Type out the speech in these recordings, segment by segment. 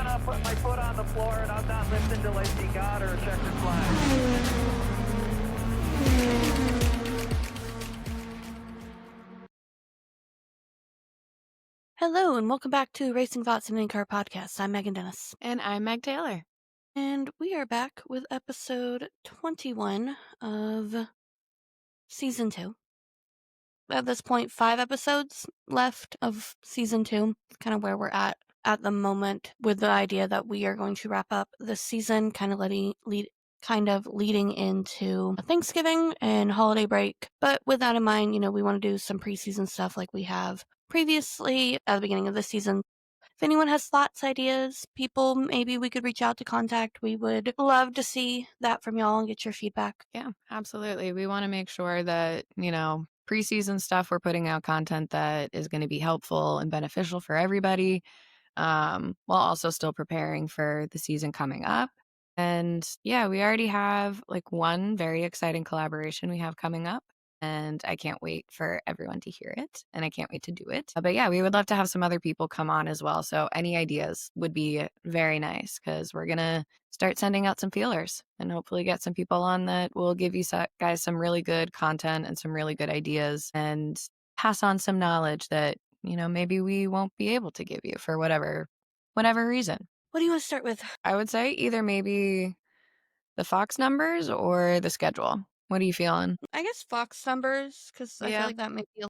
I'll put my foot on the floor and I'm not lifting till I see God or a checkered flag. Hello, and welcome back to Racing Thoughts and In-Car Podcast. I'm Megan Dennis. And I'm Meg Taylor. And we are back with episode 21 of season 2. At this point, 5 episodes left of season 2. Kind of where we're at the moment, with the idea that we are going to wrap up this season, kind of leading into Thanksgiving and holiday break. But with that in mind, we want to do some preseason stuff like we have previously at the beginning of this season. If anyone has thoughts, ideas, people maybe we could reach out to contact, we would love to see that from y'all and get your feedback. Yeah, absolutely. We want to make sure that, preseason stuff, we're putting out content that is going to be helpful and beneficial for everybody, while also still preparing for the season coming up. And yeah, we already have like one very exciting collaboration we have coming up. And I can't wait for everyone to hear it. And I can't wait to do it. But yeah, we would love to have some other people come on as well. So any ideas would be very nice, because we're going to start sending out some feelers and hopefully get some people on that will give you guys some really good content and some really good ideas, and pass on some knowledge that, maybe we won't be able to give you for whatever reason. What do you want to start with? I would say either maybe the Fox numbers or the schedule. What are you feeling? I guess Fox numbers, because I feel Yeah. like that may be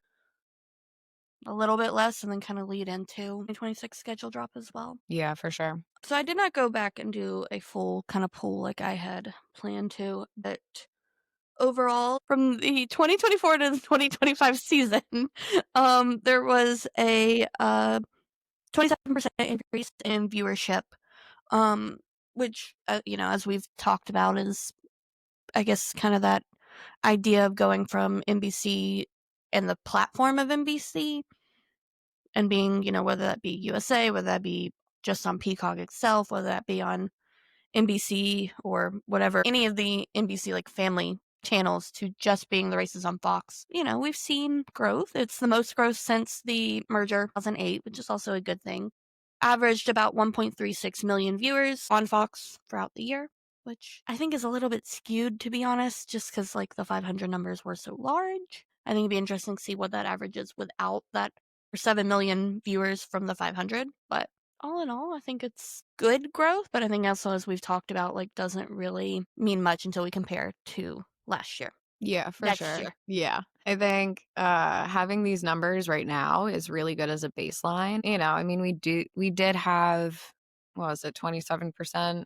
a little bit less and then kind of lead into 2026 schedule drop as well. Yeah, for sure. So I did not go back and do a full kind of poll like I had planned to, but overall, from the 2024 to the 2025 season, there was a 27% increase in viewership, which, as we've talked about, is, I guess, kind of that idea of going from NBC and the platform of NBC and being, whether that be USA, whether that be just on Peacock itself, whether that be on NBC or whatever, any of the NBC like family channels, to just being the races on Fox. We've seen growth. It's the most growth since the merger 2008, which is also a good thing. Averaged about 1.36 million viewers on Fox throughout the year, which I think is a little bit skewed, to be honest, just because like the 500 numbers were so large. I think it'd be interesting to see what that averages without that 7 million viewers from the 500. But all in all, I think it's good growth, but I think also, as we've talked about, like, doesn't really mean much until we compare to last year. Yeah, for Next sure. year. Yeah. I think having these numbers right now is really good as a baseline. I mean, we did have, what was it, 27%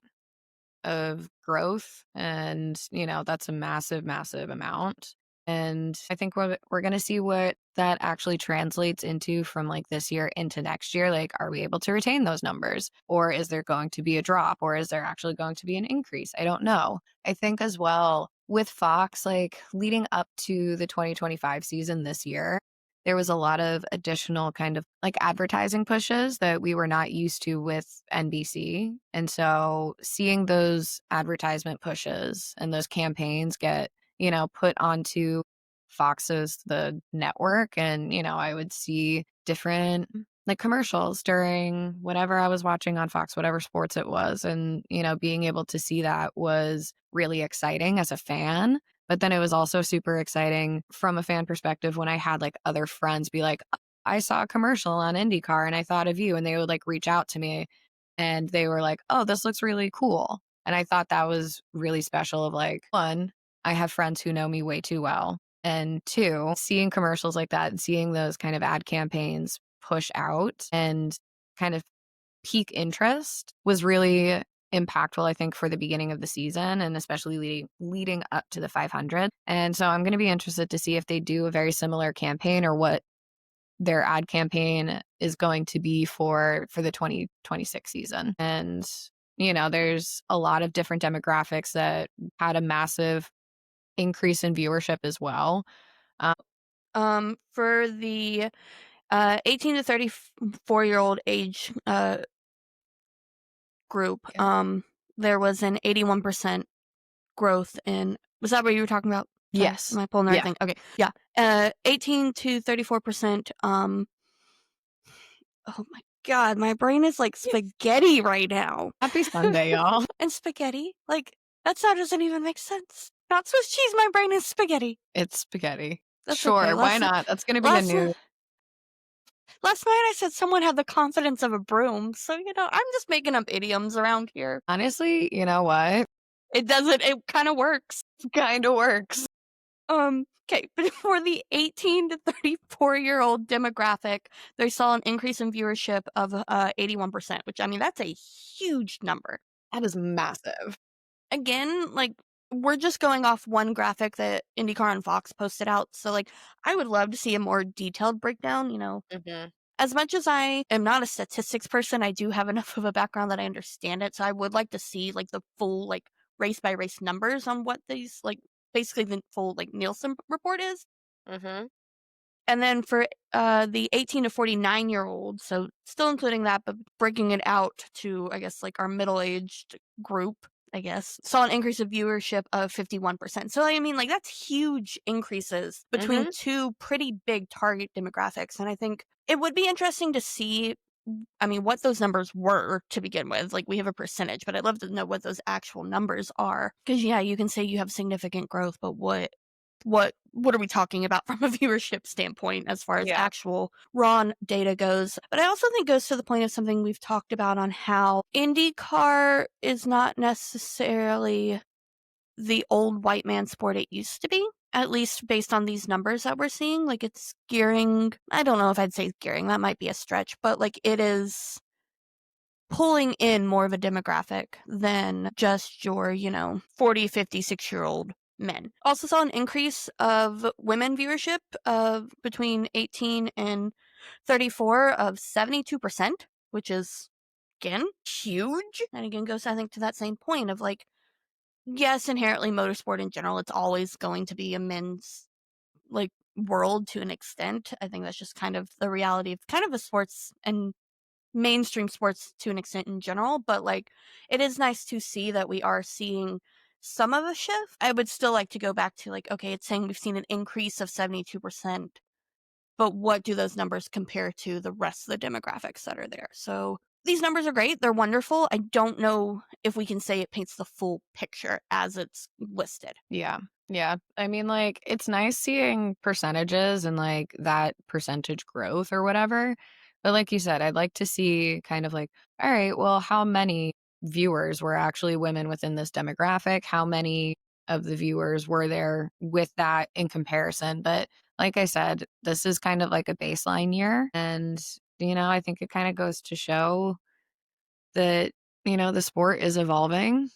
of growth, and that's a massive amount. And I think we're going to see what that actually translates into from like this year into next year. Like, are we able to retain those numbers, or is there going to be a drop, or is there actually going to be an increase? I don't know. I think as well with Fox, like leading up to the 2025 season this year, there was a lot of additional kind of like advertising pushes that we were not used to with NBC. And so seeing those advertisement pushes and those campaigns get, put onto Fox's, the network, and, I would see different like commercials during whatever I was watching on Fox, whatever sports it was. And, being able to see that was really exciting as a fan. But then it was also super exciting from a fan perspective when I had like other friends be like, I saw a commercial on IndyCar and I thought of you. And they would like reach out to me and they were like, oh, this looks really cool. And I thought that was really special of like, one, I have friends who know me way too well. And two, seeing commercials like that and seeing those kind of ad campaigns push out and kind of peak interest was really impactful, I think, for the beginning of the season, and especially leading up to the 500. And so I'm going to be interested to see if they do a very similar campaign, or what their ad campaign is going to be for the 2026 season. And, there's a lot of different demographics that had a massive increase in viewership as well. For the 18 to 34-year-old age group, there was an 81% growth in. Was that what you were talking about? Sorry, Yes. am I pulling the right thing? Okay, yeah. 18 to 34%. Oh my God, my brain is like spaghetti right now. Happy Sunday, y'all. And spaghetti? Like, that sound doesn't even make sense. Not Swiss cheese, my brain is spaghetti. It's spaghetti. That's Sure, okay. why not? That's going to be a last, new. last night I said someone had the confidence of a broom, so, I'm just making up idioms around here. Honestly, you know what? It kind of works. Kind of works. Okay, but for the 18 to 34-year-old demographic, they saw an increase in viewership of 81%, which, I mean, that's a huge number. That is massive. Again, like, we're just going off one graphic that IndyCar and Fox posted out, so, like, I would love to see a more detailed breakdown, Mm-hmm. As much as I am not a statistics person, I do have enough of a background that I understand it, so I would like to see, like, the full, like, race-by-race numbers on what these, like, basically the full, like, Nielsen report is. Mm-hmm. And then for the 18 to 49-year-old, so still including that, but breaking it out to, I guess, like our middle-aged group, I guess, saw an increase of viewership of 51%. So, I mean, like, that's huge increases between two pretty big target demographics. And I think it would be interesting to see, I mean, what those numbers were to begin with. Like, we have a percentage, but I'd love to know what those actual numbers are. Because, yeah, you can say you have significant growth, but what are we talking about from a viewership standpoint as far as actual raw data goes? But I also think goes to the point of something we've talked about on how IndyCar is not necessarily the old white man sport it used to be, at least based on these numbers that we're seeing. Like, it's gearing, I don't know if I'd say gearing, that might be a stretch, but like it is pulling in more of a demographic than just your, 40, 56-year-old men. Also saw an increase of women viewership of between 18 and 34 of 72%, which is, again, huge. And again, goes, I think, to that same point of like, yes, inherently motorsport in general, it's always going to be a men's like world to an extent. I think that's just kind of the reality of kind of a sports and mainstream sports to an extent in general, but like it is nice to see that we are seeing some of a shift. I would still like to go back to like, okay, it's saying we've seen an increase of 72%, but what do those numbers compare to the rest of the demographics that are there? So these numbers are great. They're wonderful. I don't know if we can say it paints the full picture as it's listed. Yeah. Yeah. I mean, like, it's nice seeing percentages and like that percentage growth or whatever. But like you said, I'd like to see kind of like, all right, well, how many viewers were actually women within this demographic? How many of the viewers were there with that in comparison? But like I said, this is kind of like a baseline year. And, I think it kind of goes to show that, the sport is evolving,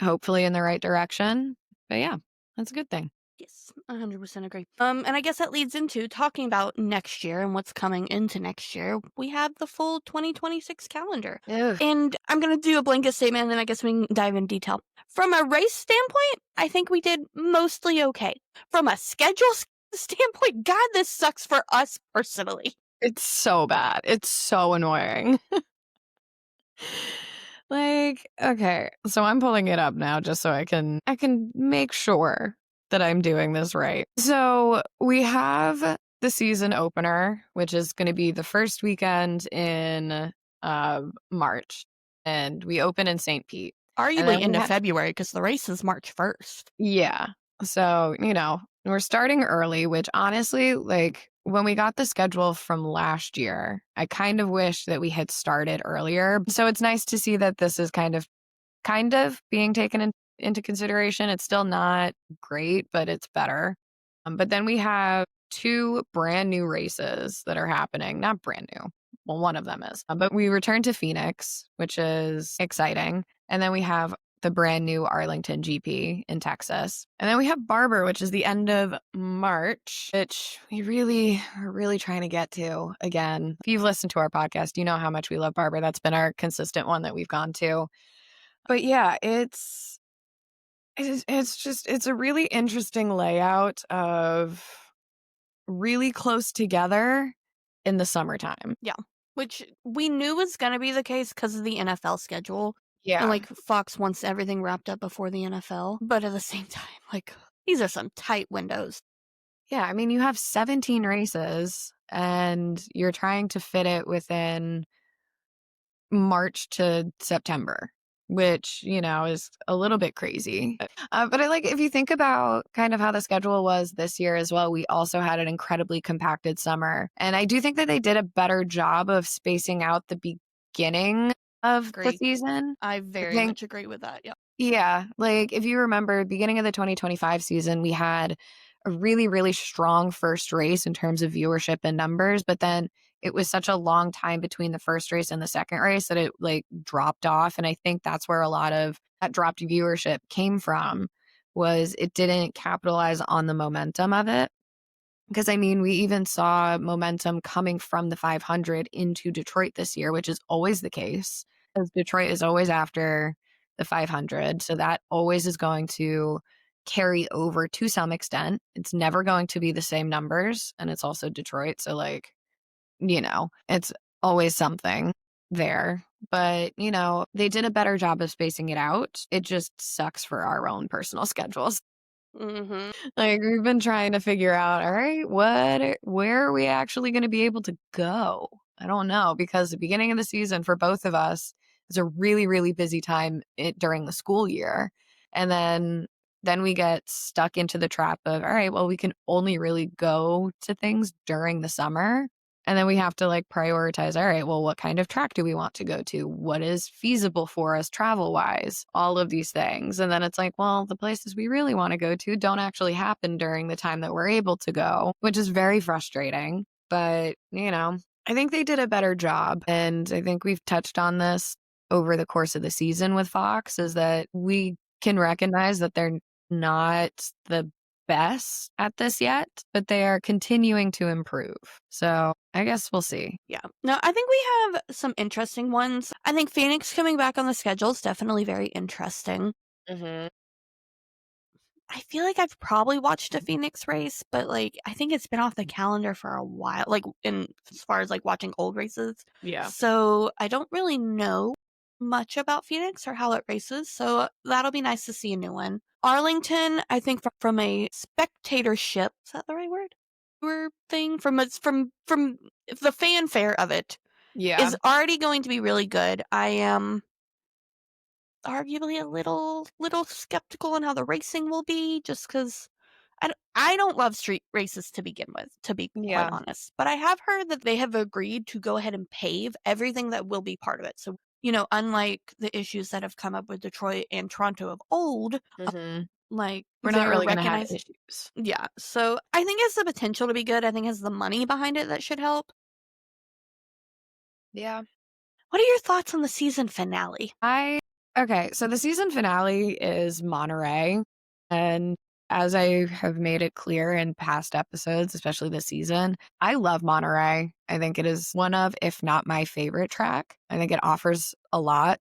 hopefully in the right direction. But yeah, that's a good thing. Yes, 100% agree. And I guess that leads into talking about next year and what's coming into next year. We have the full 2026 calendar. Ugh. And I'm going to do a blanket statement and then I guess we can dive in detail. From a race standpoint, I think we did mostly okay. From a schedule standpoint, God, this sucks for us personally. It's so bad. It's so annoying. Like, okay, so I'm pulling it up now just so I can make sure that I'm doing this right. So we have the season opener, which is going to be the first weekend in March, and we open in St. Pete. Arguably into February because the race is March 1st. Yeah. So, we're starting early, which honestly, like when we got the schedule from last year, I kind of wish that we had started earlier. So it's nice to see that this is kind of being taken into consideration. It's still not great, but it's better. But then we have 2 brand new races that are happening. Not brand new. Well, one of them is. But we return to Phoenix, which is exciting. And then we have the brand new Arlington GP in Texas. And then we have Barber, which is the end of March, which we really are really trying to get to again. If you've listened to our podcast, you know how much we love Barber. That's been our consistent one that we've gone to. But yeah, it's a really interesting layout of really close together in the summertime. Yeah, which we knew was going to be the case because of the NFL schedule. Yeah. And like Fox wants everything wrapped up before the NFL. But at the same time, like these are some tight windows. Yeah, I mean, you have 17 races and you're trying to fit it within March to September, which, is a little bit crazy. But I like, if you think about kind of how the schedule was this year as well, we also had an incredibly compacted summer. And I do think that they did a better job of spacing out the beginning of the Agree. season. I very think- much agree with that. Yeah. Yeah, like if you remember, beginning of the 2025 season, we had a really, really strong first race in terms of viewership and numbers, but then it was such a long time between the first race and the second race that it like dropped off. And I think that's where a lot of that dropped viewership came from, was it didn't capitalize on the momentum of it. Because I mean, we even saw momentum coming from the 500 into Detroit this year, which is always the case, because Detroit is always after the 500. So that always is going to carry over to some extent. It's never going to be the same numbers. And it's also Detroit. So, like, it's always something there. But, they did a better job of spacing it out. It just sucks for our own personal schedules. Mm-hmm. Like, we've been trying to figure out, all right, where are we actually going to be able to go? I don't know, because the beginning of the season for both of us is a really, really busy time during the school year. And then we get stuck into the trap of, all right, well, we can only really go to things during the summer. And then we have to like prioritize, all right, well, what kind of track do we want to go to? What is feasible for us travel wise? All of these things. And then it's like, well, the places we really want to go to don't actually happen during the time that we're able to go, which is very frustrating. But, I think they did a better job. And I think we've touched on this over the course of the season with Fox, is that we can recognize that they're not the best at this yet, but they are continuing to improve. So I guess we'll see. Yeah. No, I think we have some interesting ones. I think Phoenix coming back on the schedule is definitely very interesting. Mm-hmm. I feel like I've probably watched a Phoenix race, but like I think it's been off the calendar for a while, like as far as like watching old races. Yeah. So I don't really know much about Phoenix or how it races. So that'll be nice to see a new one. Arlington, I think from a spectatorship, is that the right word? Thing from the fanfare of it Yeah. is already going to be really good. I am arguably a little skeptical on how the racing will be, just because I don't love street races to begin with, to be quite honest. But I have heard that they have agreed to go ahead and pave everything that will be part of it. So, unlike the issues that have come up with Detroit and Toronto of old, Mm-hmm. like We're not they're really going to have recognized. issues. Yeah. So I think it has the potential to be good. I think it has the money behind it that should help. Yeah. What are your thoughts on the season finale? Okay, so the season finale is Monterey. And as I have made it clear in past episodes, especially this season, I love Monterey. I think it is one of, if not my favorite track. I think it offers a lot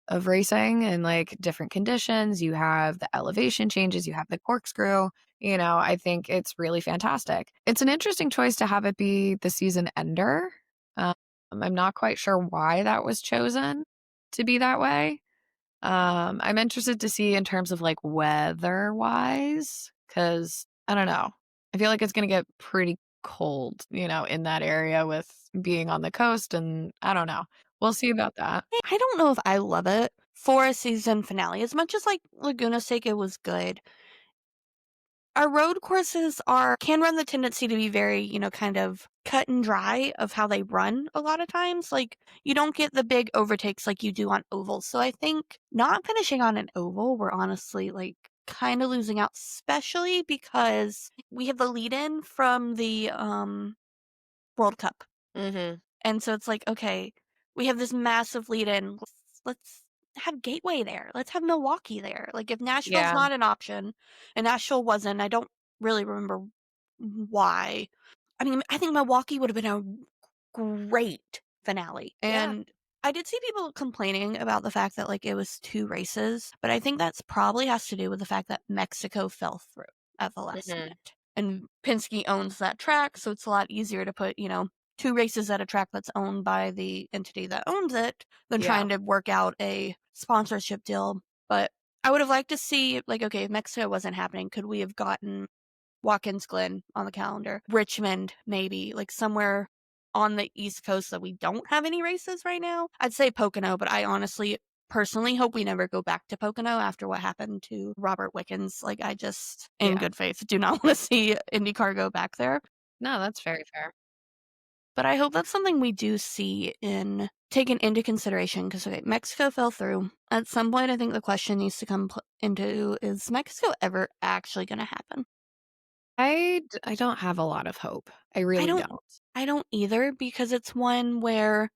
of racing and like different conditions. You have the elevation changes, you have the corkscrew. I think it's really fantastic. It's an interesting choice to have it be the season ender. I'm not quite sure why that was chosen to be that way. I'm interested to see in terms of like weather wise, because I don't know. I feel like it's going to get pretty cold, in that area with being on the coast. And I don't know. We'll see about that. I don't know if I love it for a season finale. As much as like Laguna Seca was good, our road courses can run the tendency to be very, kind of cut and dry of how they run a lot of times. Like you don't get the big overtakes like you do on ovals. So I think not finishing on an oval, we're honestly like kind of losing out, especially because we have the lead in from the World Cup. Mm-hmm. And so it's like, okay, we have this massive lead in. Let's have Gateway there. Let's have Milwaukee there. Like if Nashville's not an option, and Nashville wasn't, I don't really remember why. I mean, I think Milwaukee would have been a great finale. And I did see people complaining about the fact that like it was 2 races, but I think that's probably has to do with the fact that Mexico fell through at the last minute. And Penske owns that track, so it's a lot easier to put, 2 races at a track that's owned by the entity that owns it than trying to work out a sponsorship deal. But I would have liked to see, like, okay, if Mexico wasn't happening, could we have gotten Watkins Glen on the calendar, Richmond maybe, like somewhere on the East Coast that we don't have any races right now. I'd say Pocono, but I honestly personally hope we never go back to Pocono after what happened to Robert Wickens. Like, I just, in Yeah. good faith, do not want to see IndyCar go back there. No, that's very fair. But I hope that's something we do see taken into consideration, because okay, Mexico fell through. At some point, I think the question needs to come into, is Mexico ever actually going to happen? I don't have a lot of hope. I really don't- don't. I don't either, because it's one where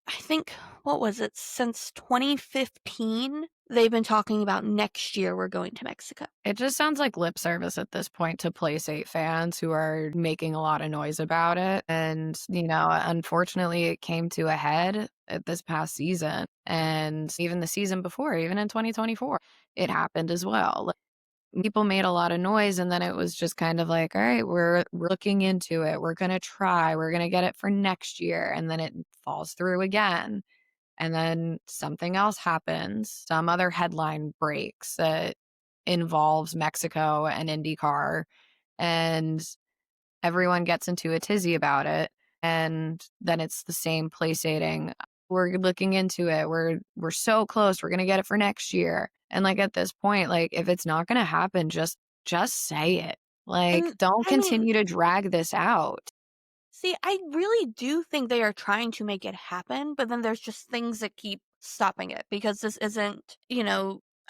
I think, what was it, since 2015, they've been talking about next year we're going to Mexico. It just sounds like lip service at this point to PlayState fans who are making a lot of noise about it. And, unfortunately, it came to a head at this past season. And even the season before, even in 2024, it happened as well. Like, people made a lot of noise, and then it was just kind of like, all right, we're looking into it. We're going to try. We're going to get it for next year. And then it falls through again. And then something else happens. Some other headline breaks that involves Mexico and IndyCar, and everyone gets into a tizzy about it. And then it's the same placating. We're looking into it. We're so close. We're gonna get it for next year. And like at this point, like if it's not gonna happen, just say it. Like, And don't I mean, continue to drag this out. see, I really do think they are trying to make it happen, but then there's just things that keep stopping it, because this isn't,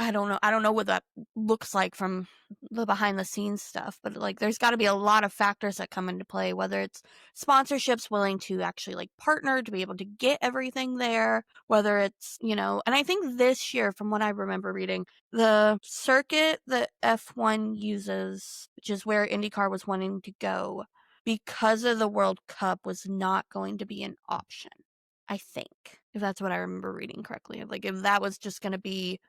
I don't know. I don't know what that looks like from the behind the scenes stuff, but like there's got to be a lot of factors that come into play, whether it's sponsorships willing to actually like partner to be able to get everything there, whether it's, and I think this year, from what I remember reading, the circuit that F1 uses, which is where IndyCar was wanting to go, because of the World Cup, was not going to be an option, I think, if that's what I remember reading correctly. Like, if that was just going to be,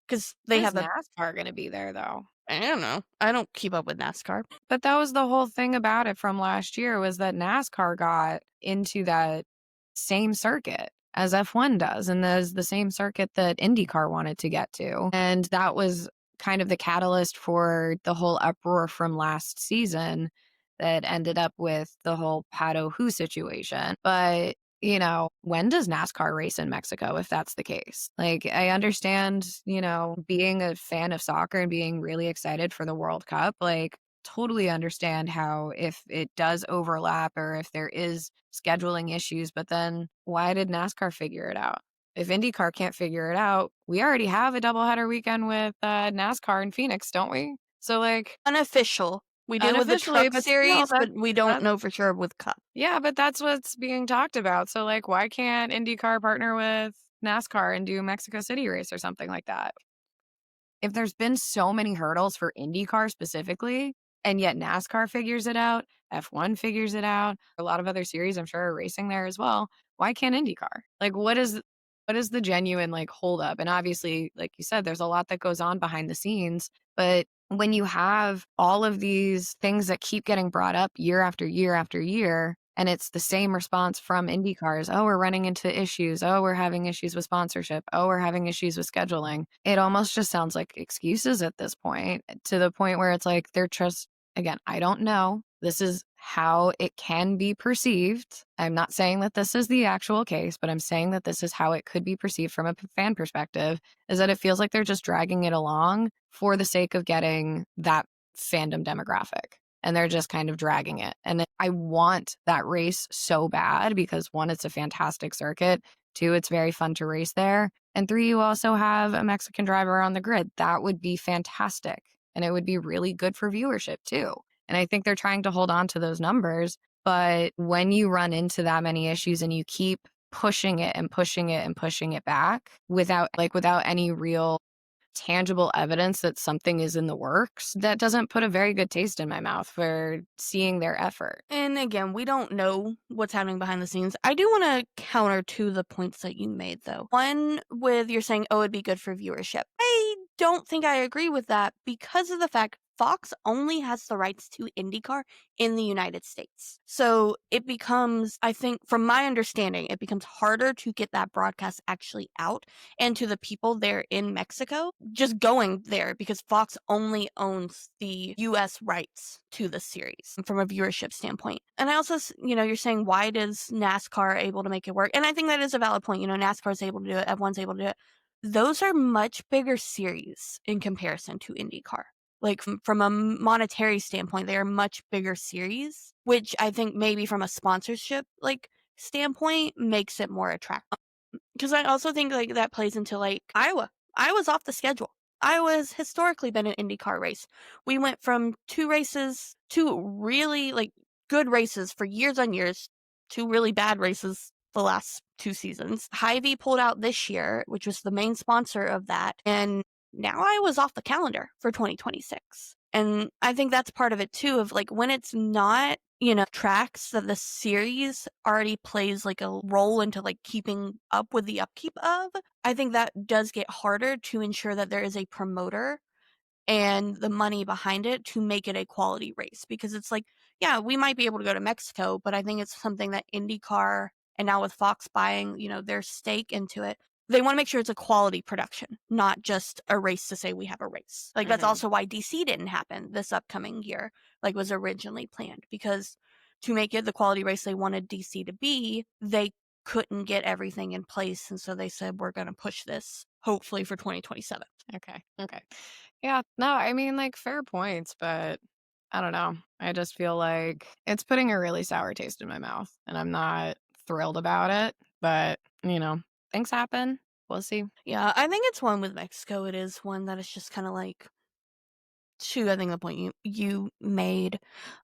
because they Is have NASCAR going to be there though? I don't know. I don't keep up with NASCAR. But that was the whole thing about it from last year, was that NASCAR got into that same circuit as F1 does, and there's the same circuit that IndyCar wanted to get to. And that was kind of the catalyst for the whole uproar from last season that ended up with the whole Pato Who situation. But when does NASCAR race in Mexico if that's the case? Like, I understand, being a fan of soccer and being really excited for the World Cup, like, totally understand how if it does overlap or if there is scheduling issues, but then why did NASCAR figure it out? If IndyCar can't figure it out, we already have a doubleheader weekend with NASCAR in Phoenix, don't we? So, like, Unofficial. We do with the unofficially, Truck but still, Series, but we don't that- know for sure with Cup. yeah, but that's what's being talked about. So, like, why can't IndyCar partner with NASCAR and do Mexico City race or something like that? If there's been so many hurdles for IndyCar specifically, and yet NASCAR figures it out, F1 figures it out, a lot of other series I'm sure are racing there as well, why can't IndyCar? Like, what is the genuine like hold up? And obviously, like you said, there's a lot that goes on behind the scenes, but when you have all of these things that keep getting brought up year after year after year, and it's the same response from IndyCars, oh, we're running into issues, oh, we're having issues with sponsorship, oh, we're having issues with scheduling, it almost just sounds like excuses at this point, to the point where it's like they're just, again, I don't know. This is how it can be perceived. I'm not saying that this is the actual case, but I'm saying that this is how it could be perceived from a fan perspective, is that it feels like they're just dragging it along for the sake of getting that fandom demographic. And they're just kind of dragging it. And I want that race so bad because, one, it's a fantastic circuit. Two, it's very fun to race there. And three, you also have a Mexican driver on the grid. That would be fantastic. And it would be really good for viewership too. And I think they're trying to hold on to those numbers. But when you run into that many issues and you keep pushing it and pushing it and pushing it back without any real tangible evidence that something is in the works, that doesn't put a very good taste in my mouth for seeing their effort. And again, we don't know what's happening behind the scenes. I do want to counter to the points that you made, though. One, with you're saying, oh, it'd be good for viewership. I don't think I agree with that, because of the fact Fox only has the rights to IndyCar in the United States. So it becomes, I think, from my understanding, it becomes harder to get that broadcast actually out and to the people there in Mexico just going there because Fox only owns the US rights to the series from a viewership standpoint. And I also, you're saying, why does NASCAR able to make it work? And I think that is a valid point. NASCAR is able to do it, F1's able to do it. Those are much bigger series in comparison to IndyCar. Like from a monetary standpoint, they are much bigger series, which I think maybe from a sponsorship standpoint makes it more attractive. Because I also think that plays into Iowa. Iowa's off the schedule. Iowa's historically been an IndyCar race. We went from 2 races, 2 really good races for years on years, 2 really bad races the last 2 seasons. Hy-Vee pulled out this year, which was the main sponsor of that, and now Iowa's off the calendar for 2026. And I think that's part of it too, of when it's not, tracks that the series already plays a role into keeping up with the upkeep of. I think that does get harder to ensure that there is a promoter and the money behind it to make it a quality race, because it's yeah, we might be able to go to Mexico, but I think it's something that IndyCar, and now with Fox buying, their stake into it, they want to make sure it's a quality production, not just a race to say we have a race. That's also why DC didn't happen this upcoming year, was originally planned, because to make it the quality race they wanted DC to be, they couldn't get everything in place. And so they said, we're going to push this hopefully for 2027. Okay. Yeah, no, I mean, fair points, but I don't know. I just feel like it's putting a really sour taste in my mouth, and I'm not thrilled about it, but, things happen. We'll see. Yeah, I think it's one with Mexico. It is one that is just kind of to, I think, the point you made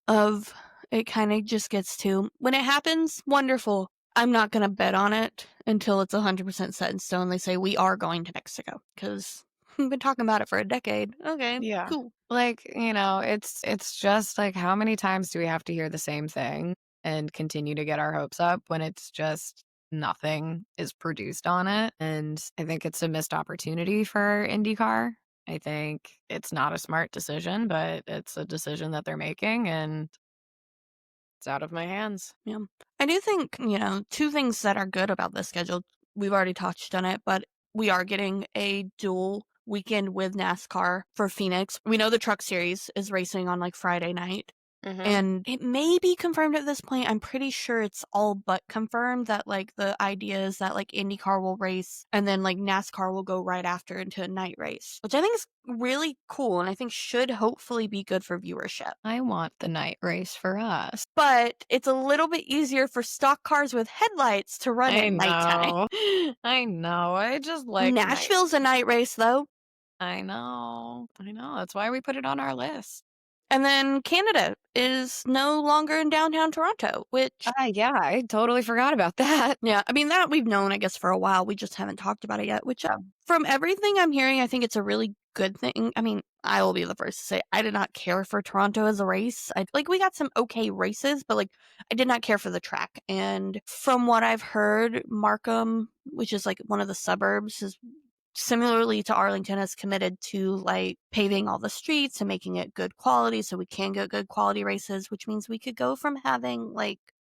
of it kind of just gets to, when it happens, wonderful. I'm not going to bet on it until it's 100% set in stone. They say we are going to Mexico because we've been talking about it for a decade. Okay, Yeah. cool. It's just how many times do we have to hear the same thing and continue to get our hopes up when it's just nothing is produced on it? And I think it's a missed opportunity for IndyCar. I think it's not a smart decision, but it's a decision that they're making, and it's out of my hands. Yeah. I do think, 2 things that are good about this schedule. We've already touched on it, but we are getting a dual weekend with NASCAR for Phoenix. We know the Truck Series is racing on Friday night. And it may be confirmed at this point. I'm pretty sure it's all but confirmed that the idea is that IndyCar will race and then NASCAR will go right after into a night race, which I think is really cool and I think should hopefully be good for viewership. I want the night race for us. But it's a little bit easier for stock cars with headlights to run at nighttime. I know. I just like Nashville's a night race though. I know. That's why we put it on our list. And then Canada is no longer in downtown Toronto, which... Yeah, I totally forgot about that. Yeah, I mean, that we've known, I guess, for a while. We just haven't talked about it yet, which from everything I'm hearing, I think it's a really good thing. I mean, I will be the first to say I did not care for Toronto as a race. We got some okay races, but I did not care for the track. And from what I've heard, Markham, which is one of the suburbs, is similarly to Arlington, has committed to paving all the streets and making it good quality so we can get good quality races, which means we could go from having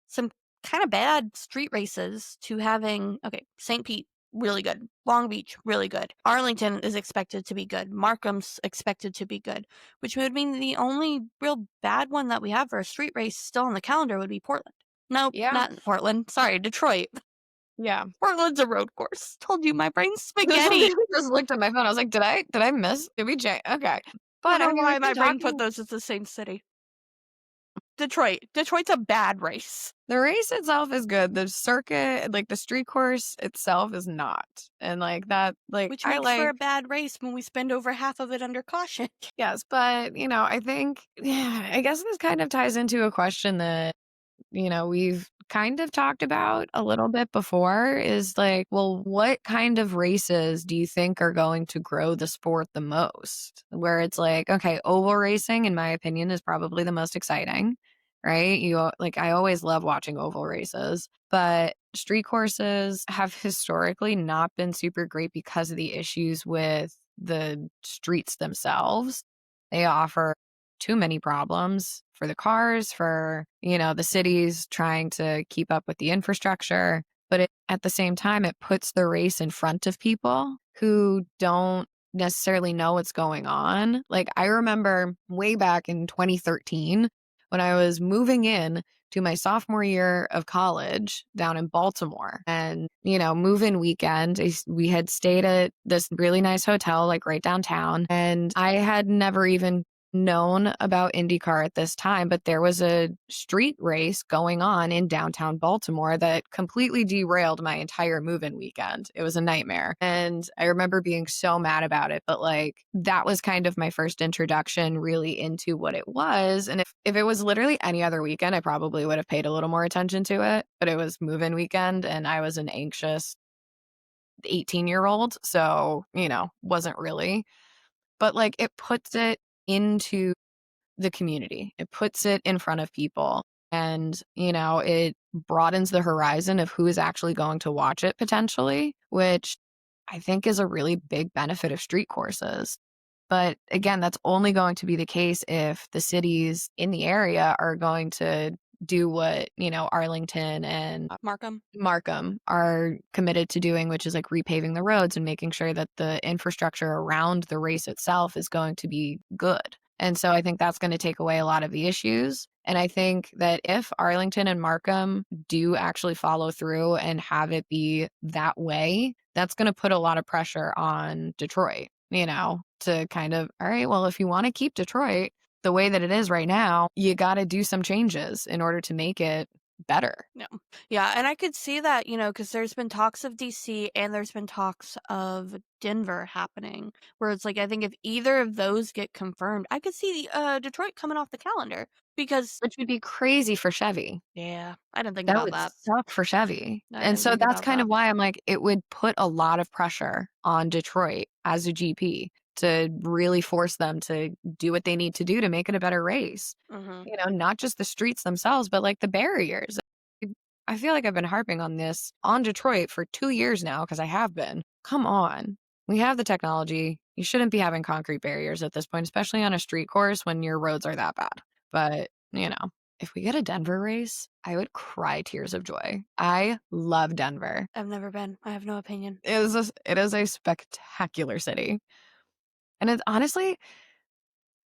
some kind of bad street races to having, okay, St. Pete, really good. Long Beach, really good. Arlington is expected to be good. Markham's expected to be good, which would mean the only real bad one that we have for a street race still on the calendar would be Portland. No, not Portland. Sorry, Detroit. Yeah. Portland's a road course. Told you my brain's spaghetti. I just looked at my phone. I was like, did I miss? Did we change? Okay. But I don't know why my brain put those as the same city. Detroit's a bad race. The race itself is good. The circuit, the street course itself is not. And that, which makes for a bad race when we spend over half of it under caution. Yes, but, I think, I guess this kind of ties into a question that, we've kind of talked about a little bit before is well, what kind of races do you think are going to grow the sport the most? Where it's okay, oval racing, in my opinion, is probably the most exciting, right? I always love watching oval races, but street courses have historically not been super great because of the issues with the streets themselves. They offer too many problems for the cars, for, the cities trying to keep up with the infrastructure. But at the same time, it puts the race in front of people who don't necessarily know what's going on. Like, I remember way back in 2013 when I was moving in to my sophomore year of college down in Baltimore, and, move-in weekend, we had stayed at this really nice hotel, like right downtown. And I had never even known about IndyCar at this time, but there was a street race going on in downtown Baltimore that completely derailed my entire move-in weekend. It was a nightmare. And I remember being so mad about it, but like that was kind of my first introduction really into what it was. And if it was literally any other weekend, I probably would have paid a little more attention to it, but it was move-in weekend and I was an anxious 18-year-old. So, wasn't really. But like it puts it into the community. It puts it in front of people and, it broadens the horizon of who is actually going to watch it potentially, which I think is a really big benefit of street courses. But again, that's only going to be the case if the cities in the area are going to do what, Arlington and Markham are committed to doing, which is like repaving the roads and making sure that the infrastructure around the race itself is going to be good. And so I think that's going to take away a lot of the issues. And I think that if Arlington and Markham do actually follow through and have it be that way, that's going to put a lot of pressure on Detroit, to kind of, all right, well, if you want to keep Detroit the way that it is right now, you got to do some changes in order to make it better. Yeah, and I could see that, because there's been talks of DC and there's been talks of Denver happening, where it's like, I think if either of those get confirmed, I could see Detroit coming off the calendar because... Which would be crazy for Chevy. Yeah, I didn't think That about would that. suck for Chevy. I And didn't so think that's about kind that. of why I'm like, it would put a lot of pressure on Detroit as a GP to really force them to do what they need to do to make it a better race. Not just the streets themselves, but like the barriers. I feel like I've been harping on this on Detroit for 2 years now because I have been. Come on. We have the technology. You shouldn't be having concrete barriers at this point, especially on a street course when your roads are that bad. But, if we get a Denver race, I would cry tears of joy. I love Denver. I've never been. I have no opinion. It is a spectacular city. And it's honestly,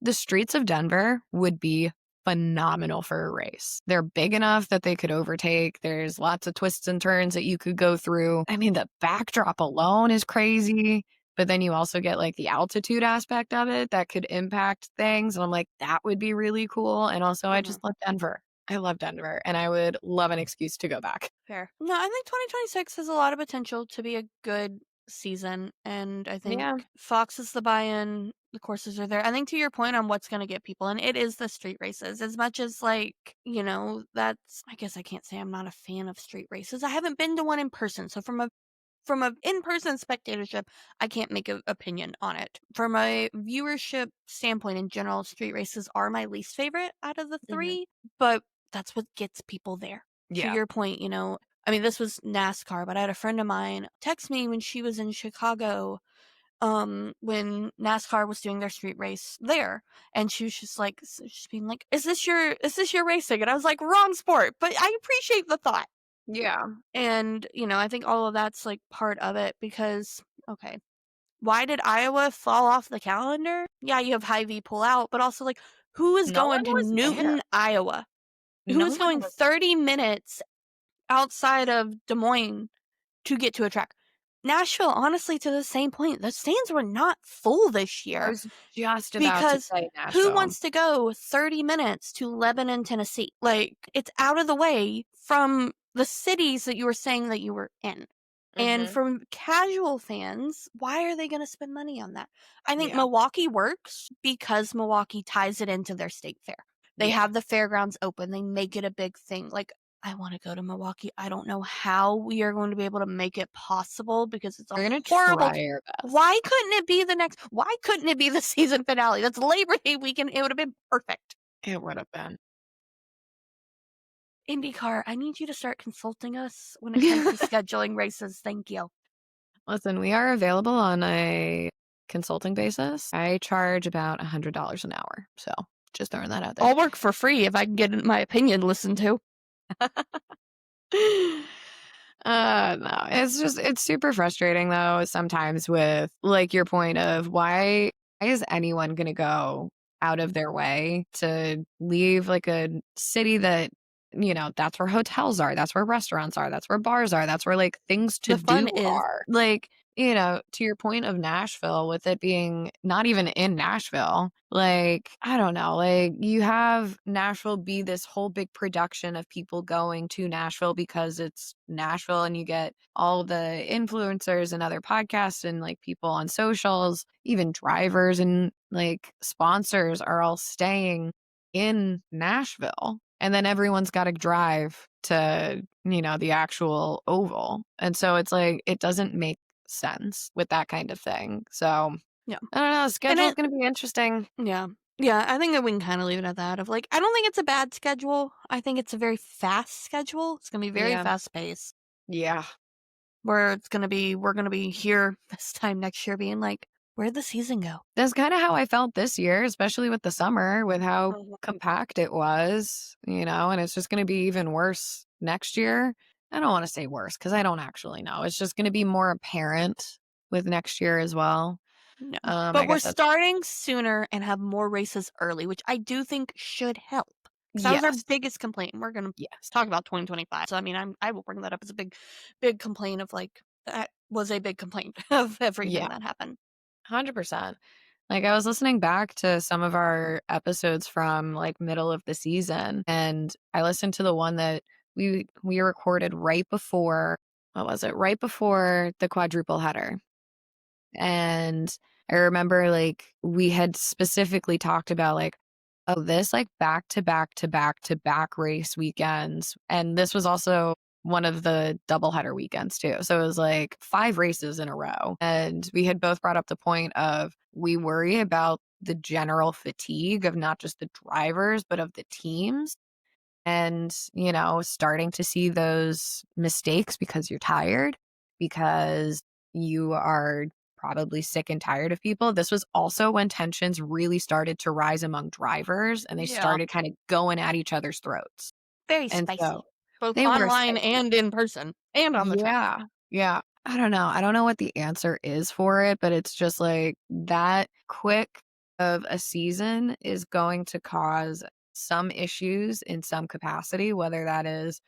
the streets of Denver would be phenomenal for a race. They're big enough that they could overtake. There's lots of twists and turns that you could go through. I mean, the backdrop alone is crazy, but then you also get like the altitude aspect of it that could impact things. And I'm like, that would be really cool. And also, I just love Denver. I love Denver and I would love an excuse to go back. Fair. No, I think 2026 has a lot of potential to be a good season, and I think Fox is the buy-in, the courses are there. I think to your point on what's going to get people in, it is the street races. As much as like, that's, I guess I can't say I'm not a fan of street races. I haven't been to one in person, so from a in-person spectatorship, I can't make an opinion on it. From a viewership standpoint in general, street races are my least favorite out of the three, but that's what gets people there. To your point, I mean, this was NASCAR, but I had a friend of mine text me when she was in Chicago, when NASCAR was doing their street race there, and she was just like, she's being like, is this your racing? And I was like, wrong sport, but I appreciate the thought. Yeah. And, I think all of that's like part of it because, okay, why did Iowa fall off the calendar? Yeah, you have Hy-Vee pull out, but also like, who is going to Newton, Iowa? Who is going 30 minutes outside of Des Moines to get to a track? Nashville, honestly, to the same point, the stands were not full this year. I was just about to say Nashville. Who wants to go 30 minutes to Lebanon, Tennessee? Like, it's out of the way from the cities that you were saying that you were in. And from casual fans, why are they going to spend money on that? I think Milwaukee works because Milwaukee ties it into their state fair. They have the fairgrounds open. They make it a big thing. Like, I want to go to Milwaukee. I don't know how we are going to be able to make it possible because it's We're gonna horrible. try our best. Why couldn't it be why couldn't it be the season finale? That's Labor Day weekend. It would have been perfect. It would have been. IndyCar, I need you to start consulting us when it comes to scheduling races. Thank you. Listen, we are available on a consulting basis. I charge about $100 an hour. So Just throwing that out there. I'll work for free if I can get my opinion listened to. No, it's super frustrating though sometimes with like your point of why is anyone gonna go out of their way to leave like a city that, that's where hotels are, that's where restaurants are, that's where bars are, that's where like things to The fun do is are. Like, to your point of Nashville, with it being not even in Nashville, like, I don't know, like you have Nashville be this whole big production of people going to Nashville because it's Nashville, and you get all the influencers and other podcasts and like people on socials, even drivers and like sponsors are all staying in Nashville. And then everyone's got to drive to, the actual oval. And so it's like, it doesn't make sense with that kind of thing. So Yeah. I don't know. And Schedule's going to be interesting. yeah. Yeah, I think that we can kind of leave it at that of like, I don't think it's a bad schedule. I think it's a very fast schedule. It's going to be very Yeah. fast paced. Yeah. We're going to be here this time next year being like, where'd the season go? That's kind of how I felt this year, especially with the summer, with how Mhm. compact it was, and it's just going to be even worse next year. I don't want to say worse because I don't actually know. It's just going to be more apparent with next year as well. No. I But we're guess that's starting sooner and have more races early, which I do think should help. 'Cause that was our yes. biggest complaint. We're going to Yes. talk about 2025. So, I mean, I will bring that up as a big complaint of like, that was a big complaint of everything Yeah. that happened. 100%. Like I was listening back to some of our episodes from like middle of the season, and I listened to the one that we recorded right before, what was it? Right before the quadruple header. And I remember like we had specifically talked about like, oh, this like back to back to back to back race weekends. And this was also one of the doubleheader weekends too. So it was like 5 races in a row. And we had both brought up the point of we worry about the general fatigue of not just the drivers, but of the teams. And, starting to see those mistakes because you're tired, because you are probably sick and tired of people. This was also when tensions really started to rise among drivers and they Yeah. started kind of going at each other's throats. Very And spicy, so both they were online spicy. and in person and on the track. Yeah. Yeah. I don't know. I don't know what the answer is for it, but it's just like that quick of a season is going to cause some issues in some capacity, whether that is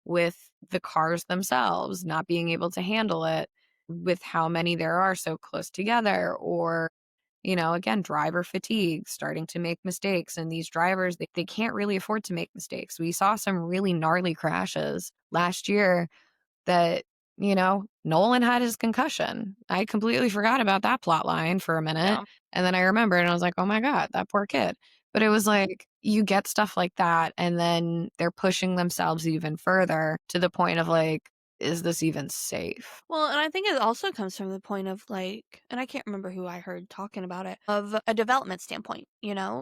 with the cars themselves not being able to handle it, with how many there are so close together, or again, driver fatigue, starting to make mistakes. And these drivers, they can't really afford to make mistakes. We saw some really gnarly crashes last year that, Nolan had his concussion. I completely forgot about that plot line for a minute. Yeah. And then I remembered and I was like, oh my God, that poor kid. But it was like, you get stuff like that. And then they're pushing themselves even further to the point of like, is this even safe? Well, and I think it also comes from the point of like, and I can't remember who I heard talking about it, of a development standpoint,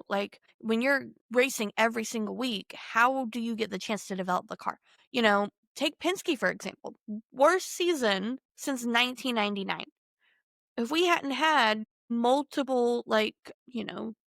like when you're racing every single week, how do you get the chance to develop the car? Take Penske, for example, worst season since 1999. If we hadn't had multiple, like,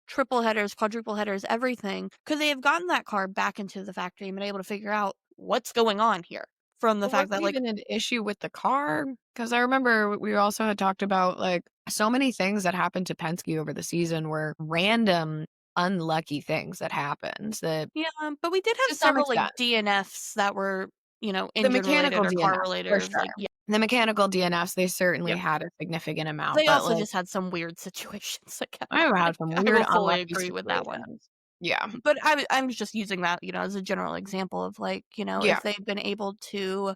triple headers, quadruple headers, everything, could they have gotten that car back into the factory and been able to figure out what's going on here? From the Or was fact that, it like, even an issue with the car? Because I remember we also had talked about like so many things that happened to Penske over the season were random, unlucky things that happened that yeah, but we did to have some several, like, extent, DNFs that were, the engine related mechanical or car DNF related for or, like, sure. yeah. The mechanical DNFs, they certainly Yep. had a significant amount, They but also like just had some weird situations, like, I've had some I will weird, fully unlucky agree with that one. situations. Yeah. But I'm just using that, as a general example of, like, Yeah. if they've been able to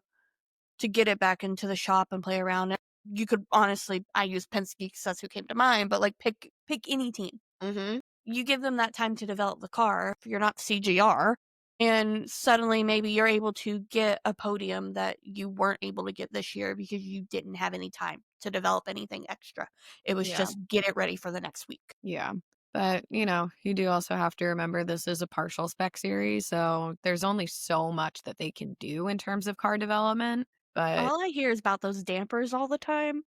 get it back into the shop and play around. And you could honestly, I use Penske because that's who came to mind, but like pick any team. Mm-hmm. You give them that time to develop the car. If you're not CGR, and suddenly maybe you're able to get a podium that you weren't able to get this year because you didn't have any time to develop anything extra. It was Yeah. just get it ready for the next week. Yeah. But, you do also have to remember this is a partial spec series, so there's only so much that they can do in terms of car development. But All I hear is about those dampers all the time.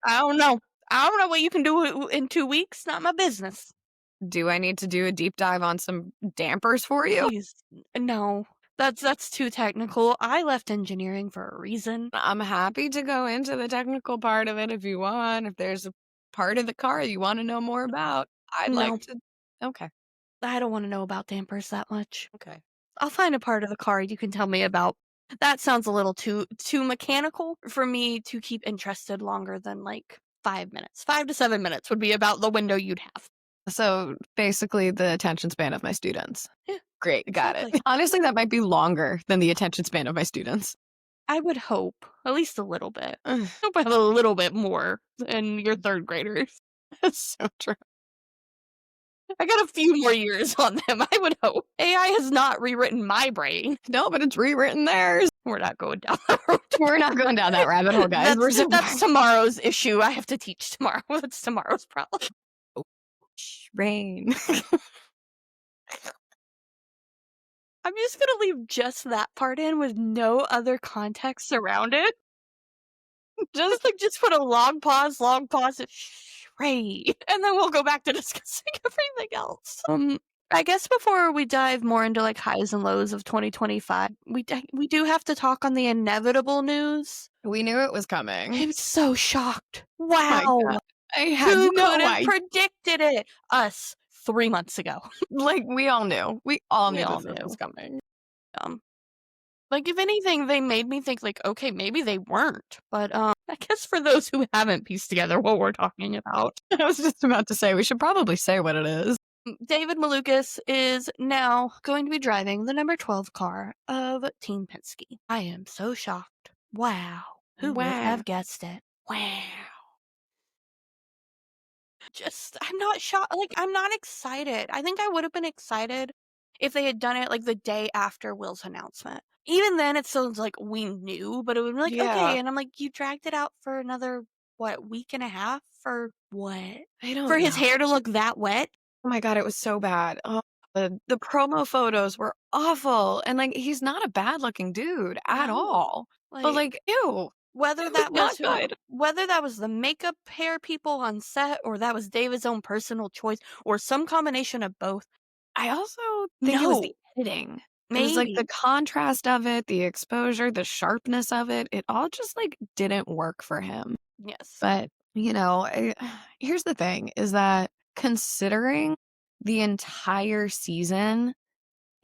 I don't know. I don't know what you can do in 2 weeks. Not my business. Do I need to do a deep dive on some dampers for you? Please, no. That's too technical. I left engineering for a reason. I'm happy to go into the technical part of it if you want. If there's a part of the car you want to know more about, I'd like No, to. Okay. I don't want to know about dampers that much. Okay. I'll find a part of the car you can tell me about. That sounds a little too mechanical for me to keep interested longer than like 5 minutes. 5 to 7 minutes would be about the window you'd have. So basically, the attention span of my students. Yeah, Great. Got it. exactly. Honestly, that might be longer than the attention span of my students. I would hope at least a little bit. Ugh, I hope I have a little bit more than your third graders. That's so true. I got a few more years on them, I would hope. AI has not rewritten my brain. No, but it's rewritten theirs. We're not going down that road. We're not going down that rabbit hole, guys. That's tomorrow's issue. I have to teach tomorrow. That's tomorrow's problem. Rain. I'm just gonna leave just that part in with no other context around it. Just put a long pause, Ray, and then we'll go back to discussing everything else. I guess before we dive more into like highs and lows of 2025, we do have to talk on the inevitable news. We knew it was coming. I'm so shocked. My Wow, God. I had who no could have idea. predicted it? Us 3 months ago. Like, we all knew. We all We knew all this knew. was coming. Like, if anything, they made me think, like, okay, maybe they weren't. But I guess for those who haven't pieced together what we're talking about, I was just about to say, we should probably say what it is. David Malukas is now going to be driving the number 12 car of Team Penske. I am so shocked. Wow. Who would Wow. have guessed it? Wow. I'm not shocked. Like, I'm not excited. I think I would have been excited if they had done it, like, the day after Will's announcement. Even then, it still like we knew, but it would be like, Yeah. okay. And I'm like, you dragged it out for another, week and a half? For what? I don't For his know. hair to look that wet? Oh my God, it was so bad. Oh, the promo photos were awful. And like, he's not a bad looking dude at No. all. But like, ew. Whether It that was was not good. whether that was the makeup hair people on set, or that was David's own personal choice, or some combination of both. I also think it was the No. editing. It was like the Maybe. contrast of it, the exposure, the sharpness of it. It all just like didn't work for him. Yes. But, here's the thing is that considering the entire season,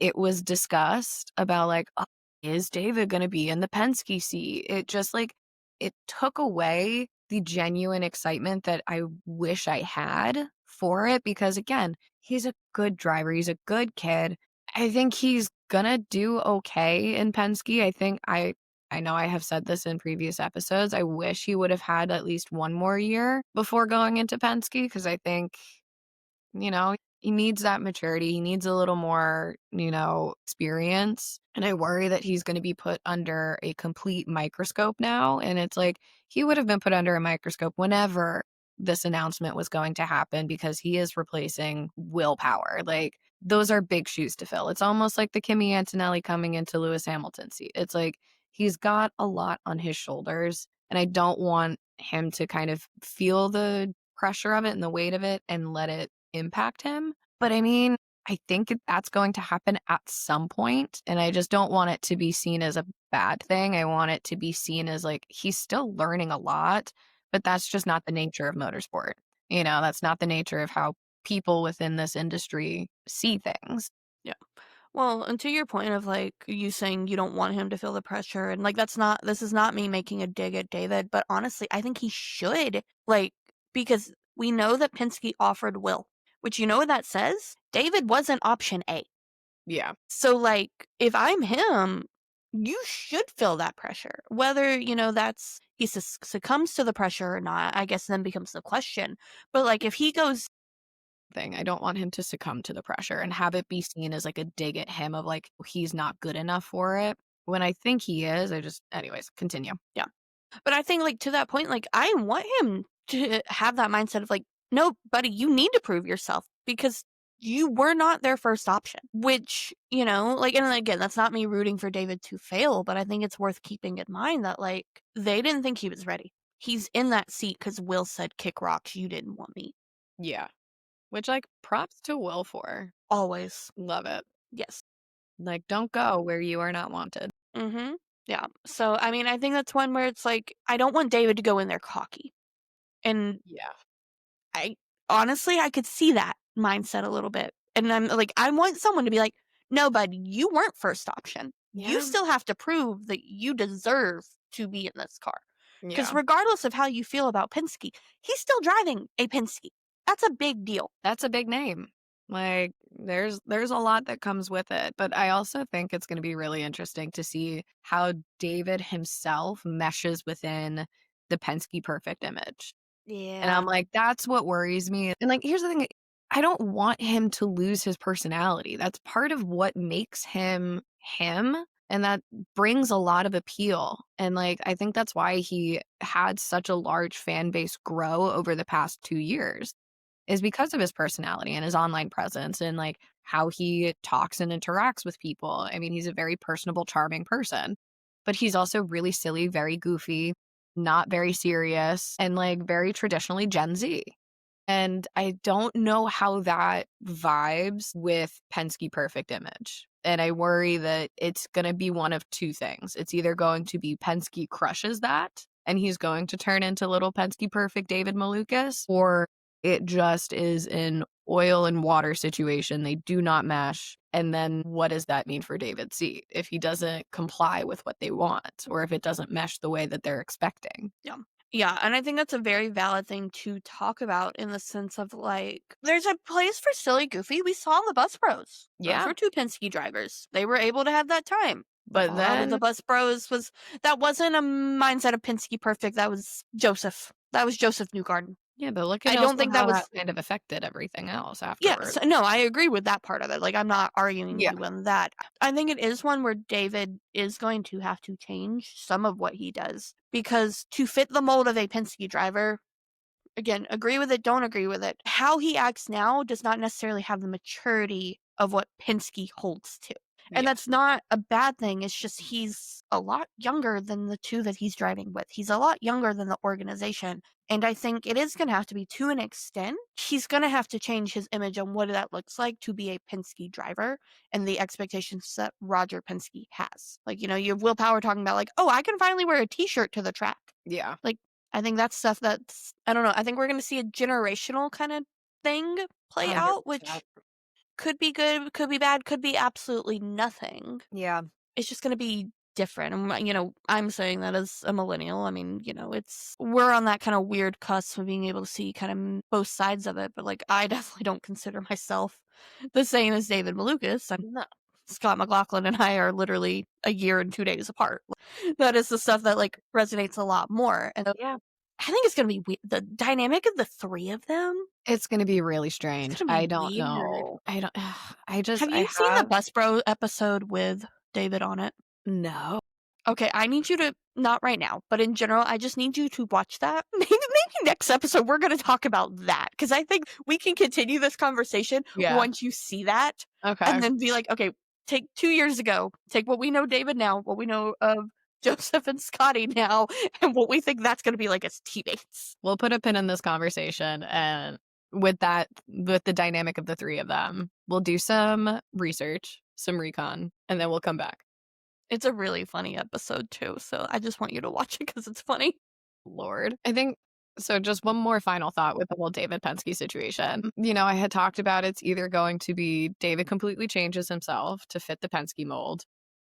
it was discussed about like, oh, is David going to be in the Penske seat? It just like, it took away the genuine excitement that I wish I had for it because again, he's a good driver. He's a good kid. I think he's gonna do okay in Penske. I know I have said this in previous episodes. I wish he would have had at least one more year before going into Penske because I think, he needs that maturity. He needs a little more, experience. And I worry that he's going to be put under a complete microscope now. And it's like he would have been put under a microscope whenever this announcement was going to happen because he is replacing willpower. Like those are big shoes to fill. It's almost like the Kimi Antonelli coming into Lewis Hamilton's seat. It's like he's got a lot on his shoulders. And I don't want him to kind of feel the pressure of it and the weight of it and let it impact him. But I mean, I think that's going to happen at some point, and I just don't want it to be seen as a bad thing. I want it to be seen as like he's still learning a lot, but that's just not the nature of motorsport. That's not the nature of how people within this industry see things. Yeah. Well, and to your point of like you saying you don't want him to feel the pressure, and like this is not me making a dig at David, but honestly, I think he should, like, because we know that Penske offered Will, which you know what that says? David wasn't option A. Yeah. So like if I'm him, you should feel that pressure. Whether, that's he succumbs to the pressure or not, I guess then becomes the question. But like if he goes Thing. I don't want him to succumb to the pressure and have it be seen as like a dig at him of like he's not good enough for it. When I think he is, anyways, continue. Yeah. But I think like to that point, like I want him to have that mindset of like, no, buddy, you need to prove yourself because you were not their first option, which, like, and again, that's not me rooting for David to fail, but I think it's worth keeping in mind that like they didn't think he was ready. He's in that seat because Will said, kick rocks, you didn't want me. Yeah. which, like, props to Will for. Always. Love it. Yes. Like, don't go where you are not wanted. Mm-hmm. Yeah. So, I mean, I think that's one where it's like, I don't want David to go in there cocky. And Yeah. I honestly, I could see that mindset a little bit. And I'm like, I want someone to be like, no, bud, you weren't first option. You Yeah. still have to prove that you deserve to be in this car. Because Yeah. regardless of how you feel about Penske, he's still driving a Penske. That's a big deal. That's a big name. Like, there's a lot that comes with it. But I also think it's going to be really interesting to see how David himself meshes within the Penske perfect image. And Yeah. I'm like, that's what worries me. And like, here's the thing, I don't want him to lose his personality. That's part of what makes him him. And that brings a lot of appeal. And like, I think that's why he had such a large fan base grow over the past 2 years, is because of his personality and his online presence and like how he talks and interacts with people. I mean, he's a very personable, charming person, but he's also really silly, very goofy, not very serious, and like very traditionally Gen Z. And I don't know how that vibes with Penske Perfect Image. And I worry that it's going to be one of two things. It's either going to be Penske crushes that and he's going to turn into little Penske Perfect David Malukas, or it just is an oil and water situation. They do not mesh. And then what does that mean for David's seat if he doesn't comply with what they want, or if it doesn't mesh the way that they're expecting? Yeah. Yeah, and I think that's a very valid thing to talk about in the sense of like, there's a place for silly goofy. We saw the Bus Bros. Those Yeah. were two Penske drivers. They were able to have that time. But A lot of the then, Bus Bros that wasn't a mindset of Penske perfect. That was Joseph. That was Joseph Newgarden. yeah, but look I at don't also think that how was. that kind of affected everything else Yes, afterward. no, I agree with that part of it. Like, I'm not arguing Yeah. you on that. I think it is one where David is going to have to change some of what he does because to fit the mold of a Penske driver, again, agree with it, don't agree with it. How he acts now does not necessarily have the maturity of what Penske holds to. And Yeah. that's not a bad thing. It's just he's a lot younger than the two that he's driving with. He's a lot younger than the organization. And I think it is going to have to be, to an extent, he's going to have to change his image on what that looks like to be a Penske driver and the expectations that Roger Penske has. Like, you know, you have Will Power talking about like, oh, I can finally wear a t-shirt to the track. Yeah. Like, I think that's stuff that's, I don't know. I think we're going to see a generational kind of thing play out, which 100%. could be good, could be bad, could be absolutely nothing. Yeah. It's just going to be different. And, you know, I'm saying that as a millennial. I mean, you know, we're on that kind of weird cusp of being able to see kind of both sides of it. But like, I definitely don't consider myself the same as David Malukas. No. Scott McLaughlin and I are literally a year and 2 days apart. That is the stuff that like resonates a lot more. And Yeah. I think it's going to be the dynamic of the three of them. It's going to be really It's strange. going to I be don't weird. know. I don't, Have you seen the Bus Bro episode with David on it? no. Okay, I need you to, not right now, but in general, I just need you to watch that. Maybe next episode we're going to talk about that because I think we can continue this conversation Yeah. once you see that Okay. and then be like, okay, take 2 years ago, take what we know David now, what we know of Joseph and Scotty now, and what we think that's going to be like as teammates. We'll put a pin in this conversation, and with the dynamic of the three of them, we'll do some research, some recon, and then we'll come back. It's a really funny episode too, so I just want you to watch it because it's funny. Lord. I think so. Just one more final thought with the whole David Penske situation. You know, I had talked about it's either going to be David completely changes himself to fit the Penske mold,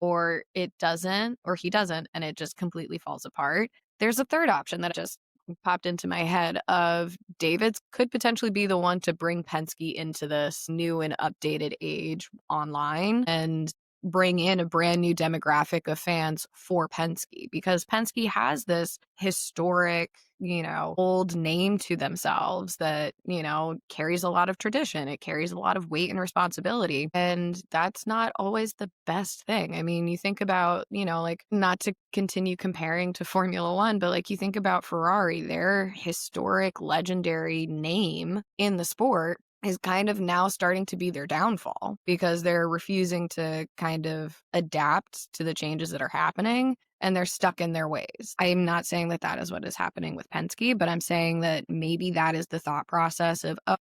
or it doesn't, or he doesn't, and it just completely falls apart. There's a third option that just popped into my head of David could potentially be the one to bring Penske into this new and updated age online and bring in a brand new demographic of fans for Penske, because Penske has this historic, you know, old name to themselves that, you know, carries a lot of tradition. It carries a lot of weight and responsibility. And that's not always the best thing. I mean, you think about, you know, like, not to continue comparing to Formula One, but like you think about Ferrari, their historic, legendary name in the sport is kind of now starting to be their downfall because they're refusing to kind of adapt to the changes that are happening and they're stuck in their ways. I'm not saying that that is what is happening with Penske, but I'm saying that maybe that is the thought process of, oh,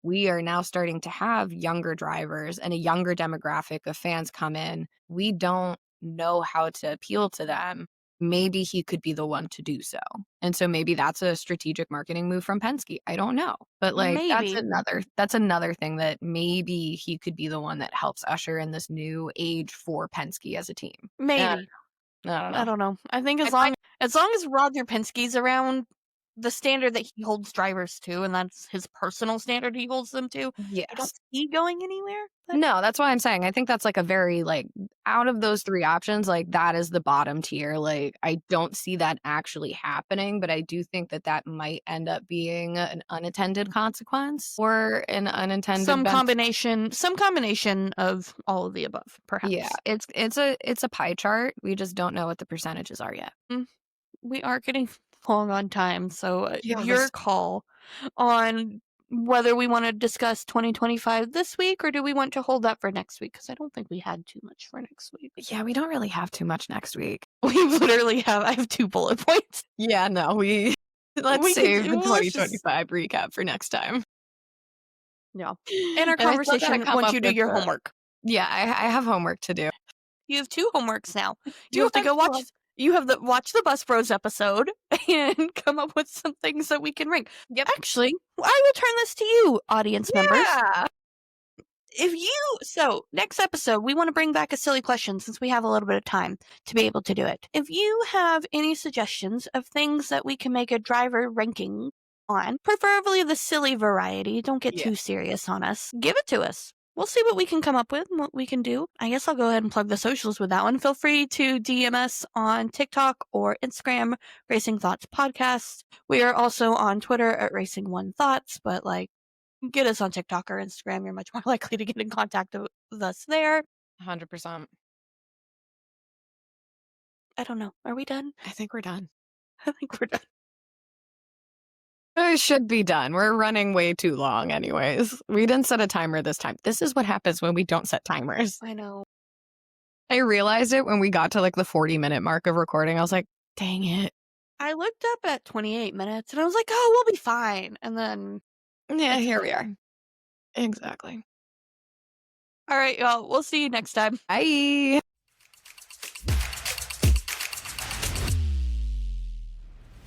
we are now starting to have younger drivers and a younger demographic of fans come in. We don't know how to appeal to them. Maybe he could be the one to do so. And so maybe that's a strategic marketing move from Penske. I don't know. But like Maybe. that's another thing that maybe he could be the one that helps usher in this new age for Penske as a team. Maybe. I don't know. I don't know. I think as I long as Roger Penske's around, the standard that he holds drivers to, and that's his personal standard he holds them to, I don't Yes. see going anywhere. But No, that's why I'm saying I think that's like a very like out of those three options, like that is the bottom tier. Like I don't see that actually happening, but I do think that that might end up being an unintended consequence or an unintended some benefit. combination of all of the above, perhaps. Yeah, it's a pie chart. We just don't know what the percentages are yet. We are getting long on time, so Yeah, your this- call on whether we want to discuss 2025 this week or do we want to hold that for next week? Because I don't think we had too much for next week. Yeah, we don't really have too much next week. We literally have. I have 2 bullet points. Yeah, no, let's We could save do- the let's just- 2025 recap for next time. Yeah. In our And I still gotta conversation, come once up you do with your the- homework, Yeah, I have homework to do. you have 2 homeworks now. Do You have to have go to watch. watch- You have to watch the Bus Bros episode and come up with some things that we can rank. Yep. Actually, I will turn this to you, audience members. Yeah. So next episode, we want to bring back a silly question since we have a little bit of time to be able to do it. If you have any suggestions of things that we can make a driver ranking on, preferably the silly variety, don't get Yeah. too serious on us, give it to us. We'll see what we can come up with and what we can do. I guess I'll go ahead and plug the socials with that one. Feel free to DM us on TikTok or Instagram, Racing Thoughts Podcast. We are also on Twitter at Racing One Thoughts, but like, get us on TikTok or Instagram. You're much more likely to get in contact with us there. 100%. I don't know. Are we done? I think we're done. I think we're done. We should be done. We're running way too long anyways. We didn't set a timer this time. This is what happens when we don't set timers. I know. I realized it when we got to like the 40-minute mark of recording. I was like, dang it. I looked up at 28 minutes and I was like, oh, we'll be fine. And then, Yeah, It's here okay. we are. Exactly. all right, y'all, we'll see you next time. Bye.